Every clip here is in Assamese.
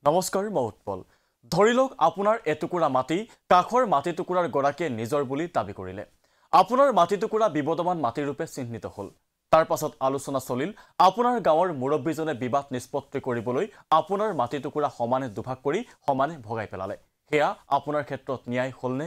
নমস্কাৰ মই উৎপল ধৰি লওক আপোনাৰ এটুকুৰা মাটি কাখৰ মাটি টুকুৰাৰ গৰাকীয়ে নিজৰ বুলি দাবী কৰিলে আপোনাৰ মাটি টুকুৰা বিবদমান মাটি ৰূপে চিহ্নিত হ'ল তাৰ পাছত আলোচনা চলিল আপোনাৰ গাঁৱৰ মুৰব্বীজনে বিবাদ নিষ্পত্তি কৰিবলৈ আপোনাৰ মাটি টুকুৰা সমানে দুভাগ কৰি সমানে ভগাই পেলালে হেয়া আপোনাৰ ক্ষেত্ৰত ন্যায় হ'লনে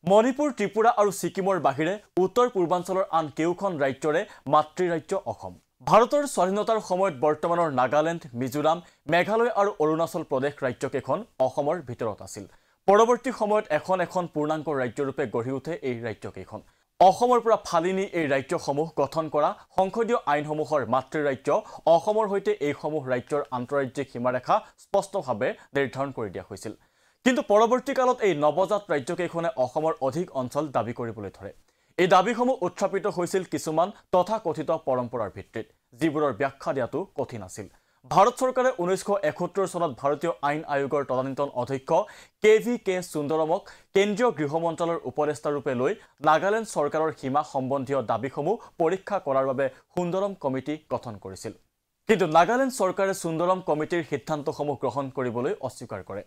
মণিপুৰ ত্ৰিপুৰা আৰু ছিকিমৰ বাহিৰে উত্তৰ পূৰ্বাঞ্চলৰ আন কেউখন ৰাজ্যৰে মাতৃ ৰাজ্য অসম ভাৰতৰ স্বাধীনতাৰ সময়ত বৰ্তমানৰ নাগালেণ্ড মিজোৰাম মেঘালয় আৰু অৰুণাচল প্ৰদেশ ৰাজ্যকেইখন অসমৰ ভিতৰত আছিল পৰৱৰ্তী সময়ত এখন পূৰ্ণাংগ ৰাজ্যৰূপে গঢ়ি উঠে এই ৰাজ্যকেইখন অসমৰ পৰা ফালিনি এই ৰাজ্যসমূহ গঠন কৰা সংসদীয় আইনসমূহৰ মাতৃ ৰাজ্য অসমৰ হৈতে এইসমূহ ৰাজ্যৰ আন্তঃৰাজ্যিক সীমাৰেখা স্পষ্টভাৱে নিৰ্ধাৰণ কৰি দিয়া হৈছিল কিন্তু পৰৱৰ্তী কালত এই নৱজাত ৰাজ্যকেইখনে অসমৰ অধিক অঞ্চল দাবী কৰিবলৈ ধৰে এই দাবীসমূহ উত্থাপিত হৈছিল কিছুমান তথাকথিত পৰম্পৰাৰ ভিত্তিত যিবোৰৰ ব্যাখ্যা দিয়াটো কঠিন আছিল ভাৰত চৰকাৰে 1971 চনত ভাৰতীয় আইন আয়োগৰ তদানীন্তন অধ্যক্ষ কে সুন্দৰমক কেন্দ্ৰীয় গৃহ মন্ত্ৰালয়ৰ উপদেষ্টা ৰূপে লৈ নাগালেণ্ড চৰকাৰৰ সীমা সম্বন্ধীয় দাবীসমূহ পৰীক্ষা কৰাৰ বাবে সুন্দৰম কমিটি গঠন কৰিছিল কিন্তু নাগালেণ্ড চৰকাৰে সুন্দৰম কমিটিৰ সিদ্ধান্তসমূহ গ্ৰহণ কৰিবলৈ অস্বীকাৰ কৰে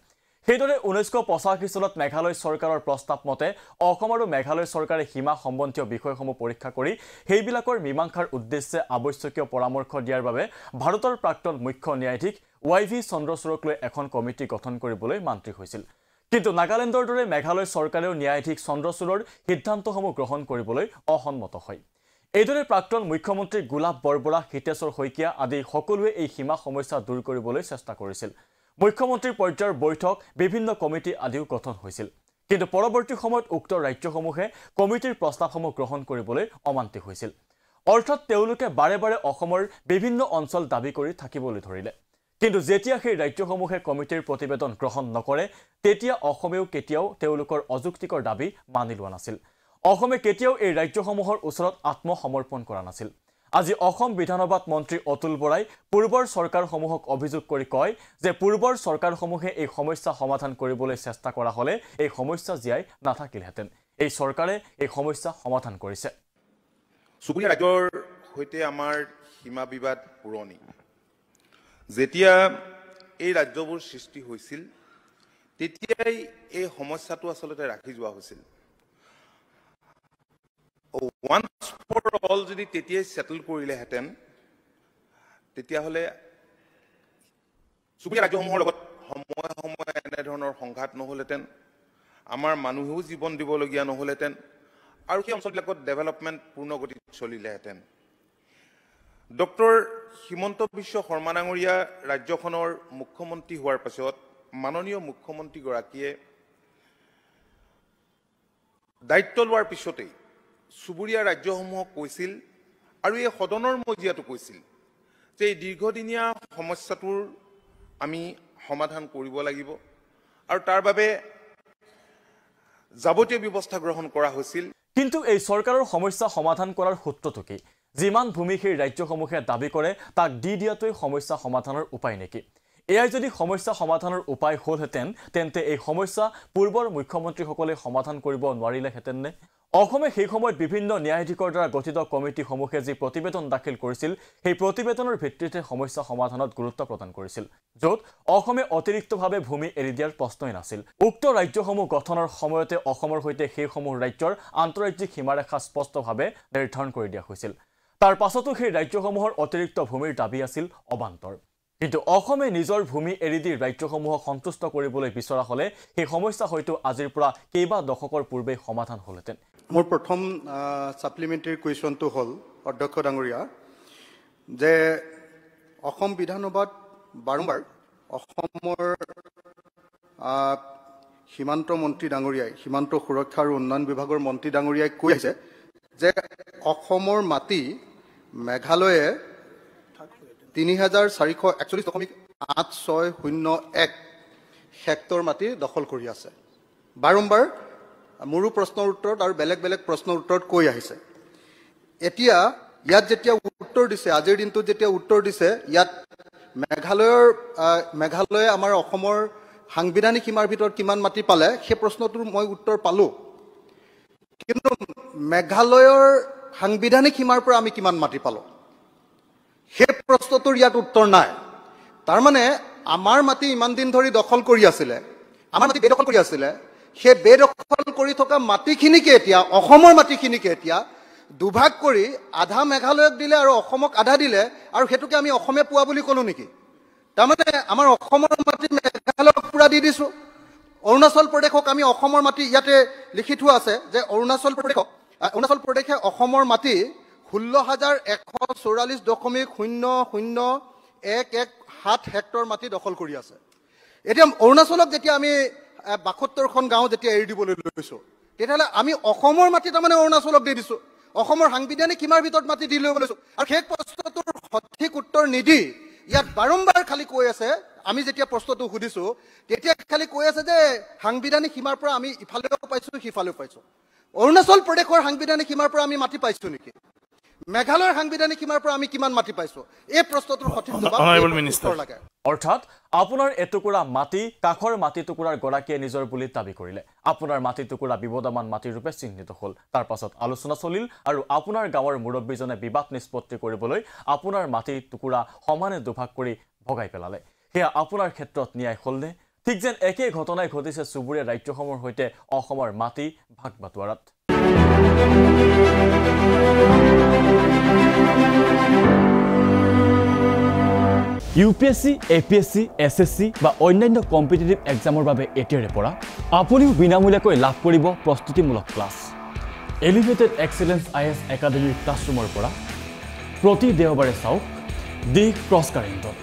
সেইদৰে 1985 চনত মেঘালয় চৰকাৰৰ প্ৰস্তাৱ মতে অসম আৰু মেঘালয় চৰকাৰে সীমা সম্বন্ধীয় বিষয়সমূহ পৰীক্ষা কৰি সেইবিলাকৰ মীমাংসাৰ উদ্দেশ্যে আৱশ্যকীয় পৰামৰ্শ দিয়াৰ বাবে ভাৰতৰ প্ৰাক্তন মুখ্য ন্যায়াধীশ YV চন্দ্ৰচূড়ক লৈ এখন কমিটি গঠন কৰিবলৈ মন্ত্ৰী হৈছিল কিন্তু নাগালেণ্ডৰ দৰে মেঘালয় চৰকাৰেও ন্যায়াধীশ চন্দ্ৰচূড়ৰ সিদ্ধান্তসমূহ গ্ৰহণ কৰিবলৈ অসন্মত হয় এইদৰে প্ৰাক্তন মুখ্যমন্ত্ৰী গোলাপ বৰবৰা হিতেশ্বৰ শইকীয়া আদি সকলোৱে এই সীমা সমস্যা দূৰ কৰিবলৈ চেষ্টা কৰিছিল মুখ্যমন্ত্ৰীৰ পৰ্যায়ৰ বৈঠক বিভিন্ন কমিটি আদিও গঠন হৈছিল কিন্তু পৰৱৰ্তী সময়ত উক্ত ৰাজ্যসমূহে কমিটিৰ প্ৰস্তাৱসমূহ গ্ৰহণ কৰিবলৈ অমান্তি হৈছিল অৰ্থাৎ তেওঁলোকে বাৰে বাৰে অসমৰ বিভিন্ন অঞ্চল দাবী কৰি থাকিবলৈ ধৰিলে কিন্তু যেতিয়া সেই ৰাজ্যসমূহে কমিটিৰ প্ৰতিবেদন গ্ৰহণ নকৰে তেতিয়া অসমেও কেতিয়াও তেওঁলোকৰ অযুক্তিকৰ দাবী মানি লোৱা নাছিল অসমে কেতিয়াও এই ৰাজ্যসমূহৰ ওচৰত আত্মসমৰ্পণ কৰা নাছিল আজি অসম বিধানসভাত মন্ত্ৰী অতুল বৰাই পূৰ্বৰ চৰকাৰসমূহক অভিযোগ কৰি কয় যে পূৰ্বৰ চৰকাৰসমূহে এই সমস্যা সমাধান কৰিবলৈ চেষ্টা কৰা হলে এই সমস্যা জিয়াই নাথাকিলহেঁতেন এই চৰকাৰে এই সমস্যা সমাধান কৰিছে চুবুৰীয়া ৰাজ্যৰ হৈতে আমাৰ সীমা বিবাদ পুৰণি যেতিয়া এই ৰাজ্যবোৰ সৃষ্টি হৈছিল তেতিয়াই এই সমস্যাটো আসলতে ৰাখি যোৱা হৈছিল once for all যদি তেতিয়াই সেটেল কৰিলেহেঁতেন তেতিয়াহলে চুবুৰীয়া ৰাজ্যসমূহৰ লগত সময়ে এনে ধৰণৰ সংঘাত নহলহেঁতেন আমাৰ মানুহেও জীৱন দিবলগীয়া নহলহেঁতেন আৰু সেই অঞ্চলবিলাকত ডেভেলপমেণ্ট পূৰ্ণ গতিত চলিলেহেঁতেন ডক্টৰ হিমন্ত বিশ্ব শৰ্মা ডাঙৰীয়া ৰাজ্যখনৰ মুখ্যমন্ত্ৰী হোৱাৰ পাছত মাননীয় মুখ্যমন্ত্ৰীগৰাকীয়ে দায়িত্ব লোৱাৰ পিছতেই চুবুৰীয়া ৰাজ্যসমূহক কৈছিল আৰু এই সদনৰ মজিয়াটো কৈছিল যে এই দীৰ্ঘদিনীয়া সমস্যাটোৰ আমি সমাধান কৰিব লাগিব আৰু তাৰ বাবে যাৱতীয় ব্যৱস্থা গ্ৰহণ কৰা হৈছিল কিন্তু এই চৰকাৰৰ সমস্যা সমাধান কৰাৰ সূত্ৰটো কি যিমান ভূমি সেই ৰাজ্যসমূহে দাবী কৰে তাক দি দিয়াটোই সমস্যা সমাধানৰ উপায় নেকি এয়াই যদি সমস্যা সমাধানৰ উপায় হ'লহেঁতেন তেন্তে এই সমস্যা পূৰ্বৰ মুখ্যমন্ত্ৰীসকলে সমাধান কৰিব নোৱাৰিলেহেঁতেন নে অসমে সেই সময়ত বিভিন্ন ন্যায়াধীশৰ দ্বাৰা গঠিত কমিটিসমূহে যি প্ৰতিবেদন দাখিল কৰিছিল সেই প্ৰতিবেদনৰ ভিত্তিতে সমস্যা সমাধানত গুৰুত্ব প্ৰদান কৰিছিল য'ত অসমে অতিৰিক্তভাৱে ভূমি এৰি দিয়াৰ প্ৰশ্নই নাছিল উক্ত ৰাজ্যসমূহ গঠনৰ সময়তে অসমৰ হৈতে সেইসমূহ ৰাজ্যৰ আন্তঃৰাজ্যিক সীমাৰেখা স্পষ্টভাৱে নিৰ্ধাৰণ কৰি দিয়া হৈছিল তাৰ পাছতো সেই ৰাজ্যসমূহৰ অতিৰিক্ত ভূমিৰ দাবী আছিল অবান্তৰ কিন্তু অসমে নিজৰ ভূমি এৰি দি ৰাজ্যসমূহক সন্তুষ্ট কৰিবলৈ বিচৰা হলে সেই সমস্যা হয়তো আজিৰ পৰা কেইবা দশকৰ পূৰ্বে সমাধান হ'লহেঁতেন মোৰ প্ৰথম সাপ্লিমেণ্টাৰী কুৱেশ্যনটো হ'ল অধ্যক্ষ ডাঙৰীয়া যে অসম বিধানসভাত বাৰম্বাৰ অসমৰ সীমান্ত মন্ত্ৰী ডাঙৰীয়াই সীমান্ত সুৰক্ষা আৰু উন্নয়ন বিভাগৰ মন্ত্ৰী ডাঙৰীয়াই কৈ আছে যে অসমৰ মাটি মেঘালয়ে ৩,৪৪১.৮৬০১ হেক্টৰ মাটি দখল কৰি আছে বাৰম্বাৰ মোৰো প্ৰশ্নৰ উত্তৰত আৰু বেলেগ বেলেগ প্ৰশ্নৰ উত্তৰত কৈ আহিছে এতিয়া ইয়াত যেতিয়া উত্তৰ দিছে আজিৰ দিনটোত যেতিয়া উত্তৰ দিছে ইয়াত মেঘালয়ে আমাৰ অসমৰ সাংবিধানিক সীমাৰ ভিতৰত কিমান মাটি পালে সেই প্ৰশ্নটোৰ মই উত্তৰ পালো কিন্তু মেঘালয়ৰ সাংবিধানিক সীমাৰ পৰা আমি কিমান মাটি পালো সেই প্ৰশ্নটোৰ ইয়াত উত্তৰ নাই তাৰ মানে আমাৰ মাটি ইমান দিন ধৰি দখল কৰি আছিলে, আমাৰ মাটি বেদখল কৰি আছিলে, সেই বেদখল কৰি থকা মাটিখিনিকে এতিয়া অসমৰ মাটিখিনিকে এতিয়া দুভাগ কৰি আধা মেঘালয়ক দিলে আৰু অসমক আধা দিলে, আৰু সেইটোকে আমি অসমে পোৱা বুলি ক'লো নেকি? তাৰমানে আমাৰ অসমৰ মাটি মেঘালয়ক পুৰা দি দিছোঁ। অৰুণাচল প্ৰদেশক আমি অসমৰ মাটি, ইয়াতে লিখি থোৱা আছে যে অৰুণাচল প্ৰদেশে অসমৰ মাটি 16,144.00117 হেক্টৰ মাটি দখল কৰি আছে। এতিয়া অৰুণাচলক যেতিয়া আমি 72খন গাঁও যেতিয়া এৰি দিবলৈ লৈছোঁ, তেতিয়াহ'লে আমি অসমৰ মাটি তাৰমানে অৰুণাচলক দি দিছোঁ। অসমৰ সাংবিধানিক সীমাৰ ভিতৰত মাটি দি ল'ব লৈছোঁ, আৰু সেই প্ৰশ্নটোৰ সঠিক উত্তৰ নিদি ইয়াত বাৰম্বাৰ খালি কৈ আছে, আমি যেতিয়া প্ৰশ্নটো সুধিছোঁ তেতিয়া খালি কৈ আছে যে সাংবিধানিক সীমাৰ পৰা আমি ইফালেও পাইছোঁ সিফালেও পাইছোঁ। অৰুণাচল প্ৰদেশৰ সাংবিধানিক সীমাৰ পৰা আমি মাটি পাইছোঁ নেকি? মেঘালয়ৰ সাংবিধানিক সীমাৰ পৰা আমি কিমান মাটি পাইছোঁ? এই প্ৰশ্নটোৰ সঠিক জবাব লাগে। অৰ্থাৎ আপোনাৰ এটুকুৰা মাটি কাষৰ মাটি টুকুৰাৰ গৰাকীয়ে নিজৰ বুলি দাবী কৰিলে। আপোনাৰ মাটি টুকুৰা বিবাদমান মাটিৰ ৰূপে চিহ্নিত হ'ল। তাৰ পাছত আলোচনা চলিল আৰু আপোনাৰ গাঁৱৰ মুৰব্বীজনে বিবাদ নিষ্পত্তি কৰিবলৈ আপোনাৰ মাটি টুকুৰা সমানে দুভাগ কৰি ভগাই পেলালে। সেয়া আপোনাৰ ক্ষেত্ৰত ন্যায় হ'লনে? ঠিক যেন একেই ঘটনাই ঘটিছে চুবুৰীয়া ৰাজ্যসমূহৰ সৈতে অসমৰ মাটি ভাগ বাটোৱাৰাত। UPSC, APSC, SSC বা অন্যান্য কম্পিটিটিভ এক্সামৰ বাবে এতিয়াৰে পৰা আপুনিও বিনামূলীয়াকৈ লাভ কৰিব প্ৰস্তুতিমূলক ক্লাছ। এলিভেটেড এক্সেলেন্স IAS একাডেমীৰ ক্লাছৰুমৰ পৰা প্ৰতি দেওবাৰে চাওক দি ক্ৰছ কাৰেণ্টত।